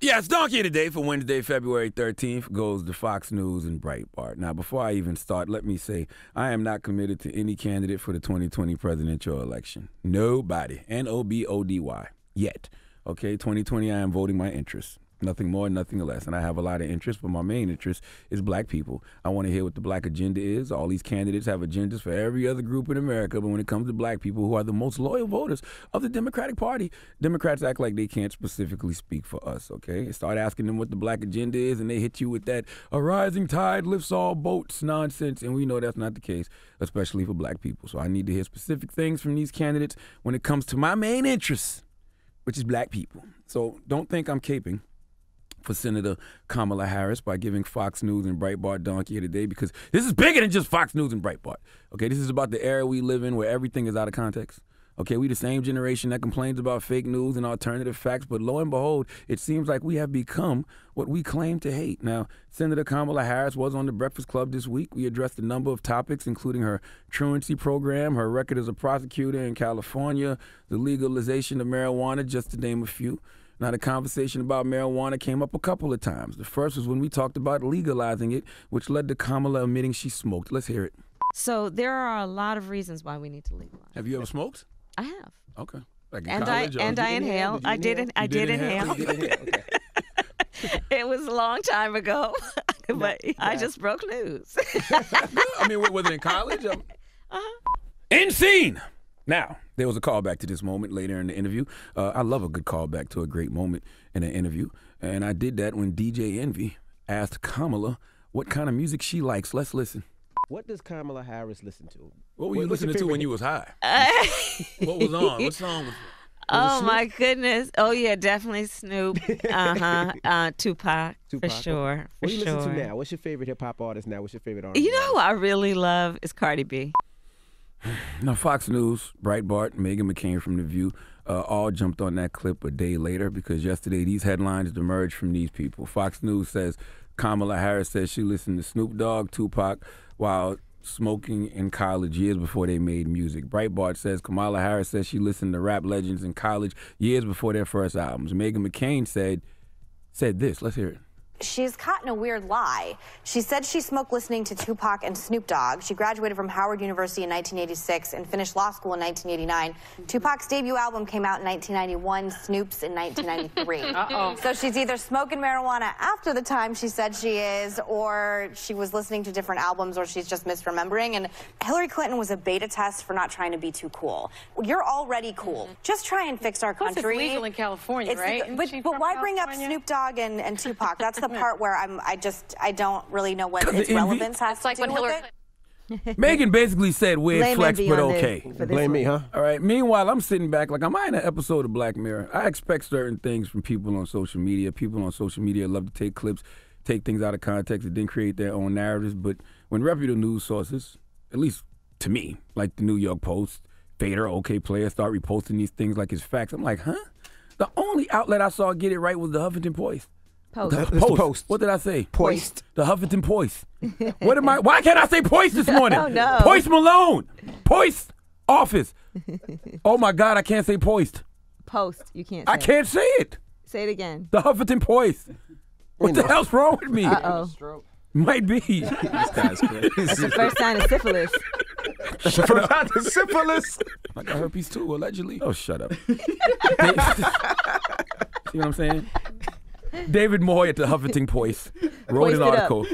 Yes, Donkey of the Day for Wednesday, February 13th goes to Fox News and Breitbart. Now, before I even start, let me say I am not committed to any candidate for the 2020 presidential election. Nobody. N-O-B-O-D-Y. Yet. Okay, 2020, I am voting my interests. Nothing more, nothing less. And I have a lot of interests, but my main interest is black people. I want to hear what the black agenda is. All these candidates have agendas for every other group in America, but when it comes to black people who are the most loyal voters of the Democratic Party, Democrats act like they can't specifically speak for us, okay? Start asking them what the black agenda is, and they hit you with that a rising tide lifts all boats nonsense, and we know that's not the case, especially for black people. So I need to hear specific things from these candidates when it comes to my main interests, which is black people. So don't think I'm caping for Senator Kamala Harris by giving Fox News and Breitbart Donkey of the Day, because this is bigger than just Fox News and Breitbart. Okay, this is about the era we live in where everything is out of context. Okay, we the same generation that complains about fake news and alternative facts, but lo and behold, it seems like we have become what we claim to hate. Now, Senator Kamala Harris was on the Breakfast Club this week. We addressed a number of topics, including her truancy program, her record as a prosecutor in California, the legalization of marijuana, just to name a few. Now, the conversation about marijuana came up a couple of times. The first was when we talked about legalizing it, which led to Kamala admitting she smoked. Let's hear it. So there are a lot of reasons why we need to legalize. Have you ever smoked? I have. Okay. Like in And college, I inhaled. I did inhale. Okay. It was a long time ago, but I just broke news. I mean, was it in college? End scene. Now, there was a callback to this moment later in the interview. I love a good callback to a great moment in an interview. And I did that when DJ Envy asked Kamala what kind of music she likes. Let's listen. What does Kamala Harris listen to? What were you listening to when you was high? What was on? What song was it? Oh, my goodness. Oh, yeah, definitely Snoop. Tupac, for sure. What do you listen to now? What's your favorite hip-hop artist now? What's your favorite artist? You know who I really love is Cardi B. Now, Fox News, Breitbart, Meghan McCain from The View, all jumped on that clip a day later because yesterday these headlines emerged from these people. Fox News says Kamala Harris says she listened to Snoop Dogg, Tupac, while smoking in college years before they made music. Breitbart says Kamala Harris says she listened to rap legends in college years before their first albums. Meghan McCain said this. Let's hear it. She's caught in a weird lie. She said she smoked listening to Tupac and Snoop Dogg. She graduated from Howard University in 1986 and finished law school in 1989. Tupac's debut album came out in 1991, Snoop's in 1993. So she's either smoking marijuana after the time she said she is, or she was listening to different albums, or she's just misremembering. And Hillary Clinton was a beta test for not trying to be too cool. You're already cool. Just try and fix our country. It's legal in California, right? But why bring up Snoop Dogg and Tupac? That's the part where I don't really know what its relevance has to do with it. Megan basically said weird flex, but okay. Blame me, huh? All right. Meanwhile, I'm sitting back like, am I in an episode of Black Mirror? I expect certain things from people on social media. People on social media love to take clips, take things out of context, and then create their own narratives. But when reputable news sources, at least to me, like the New York Post, Fader, OK Player, start reposting these things like it's facts, I'm like, huh? The only outlet I saw get it right was the Huffington Post. Post. What did I say? Poist. The Huffington Post. What am I? Why can't I say Poist this morning? Oh, no. Poist Malone. Poist office. Oh my God, I can't say Poist. Post. You can't say I can't say it. Say it again. The Huffington Poist. What the hell's wrong with me? Uh-oh. Might be. This guy's crazy. That's the first sign of syphilis. Syphilis. I got herpes too, allegedly. Oh, shut up. See what I'm saying? David Moy at the Huffington Post wrote an article.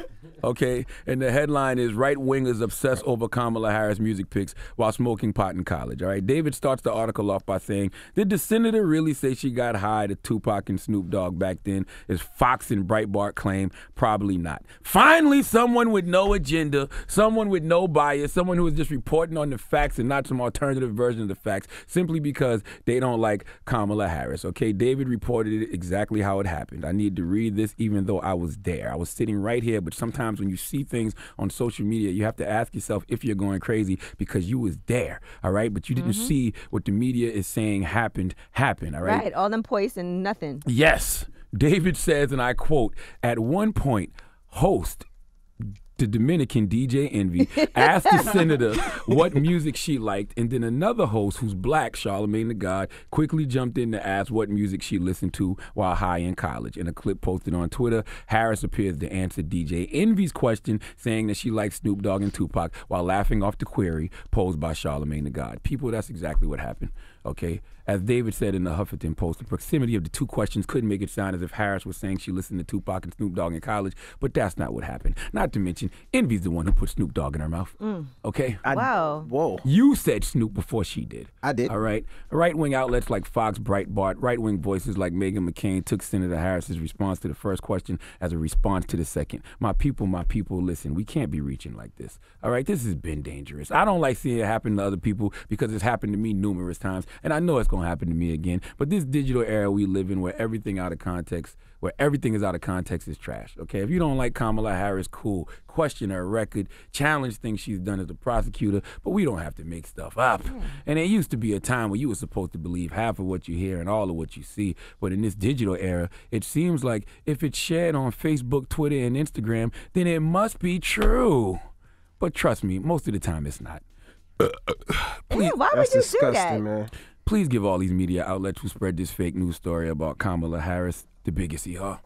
Okay, and the headline is right-wingers obsess over Kamala Harris music picks while smoking pot in college. All right, David starts the article off by saying, did the senator really say she got high to Tupac and Snoop Dogg back then, as Fox and Breitbart claim? Probably not. Finally, someone with no agenda, someone with no bias, someone who is just reporting on the facts and not some alternative version of the facts simply because they don't like Kamala Harris. Okay, David reported it exactly how it happened. I need to read this even though I was there. I was sitting right here, but sometimes when you see things on social media, you have to ask yourself if you're going crazy because you was there, all right? But you didn't see what the media is saying happened, all right? Right, all them points and nothing. Yes. David says, and I quote, at one point, host the Dominican DJ Envy asked the senator what music she liked, and then another host who's black, Charlamagne the God, quickly jumped in to ask what music she listened to while high in college. In a clip posted on Twitter, Harris appears to answer DJ Envy's question, saying that she likes Snoop Dogg and Tupac while laughing off the query posed by Charlamagne the God. People, that's exactly what happened, okay? As David said in the Huffington Post, the proximity of the two questions could make it sound as if Harris was saying she listened to Tupac and Snoop Dogg in college, but that's not what happened. Not to mention, Envy's the one who put Snoop Dogg in her mouth, okay? Wow. Whoa. You said Snoop before she did. I did. All right? Right-wing outlets like Fox, Breitbart, right-wing voices like MCCAIN took Senator Harris's response to the first question as a response to the second. My people, listen, we can't be reaching like this. All right? This has been dangerous. I don't like seeing it happen to other people because it's happened to me numerous times, and I know it's going to happen to me again. But this digital era we live in where everything is out of context is trash, okay? If you don't like Kamala Harris, cool. Question her record, challenge things she's done as a prosecutor, but we don't have to make stuff up. And there used to be a time where you were supposed to believe half of what you hear and all of what you see, but in this digital era, it seems like if it's shared on Facebook, Twitter, and Instagram, then it must be true. But trust me, most of the time it's not. Please, why would you do that? Man. Please give all these media outlets who spread this fake news story about Kamala Harris the biggest ER.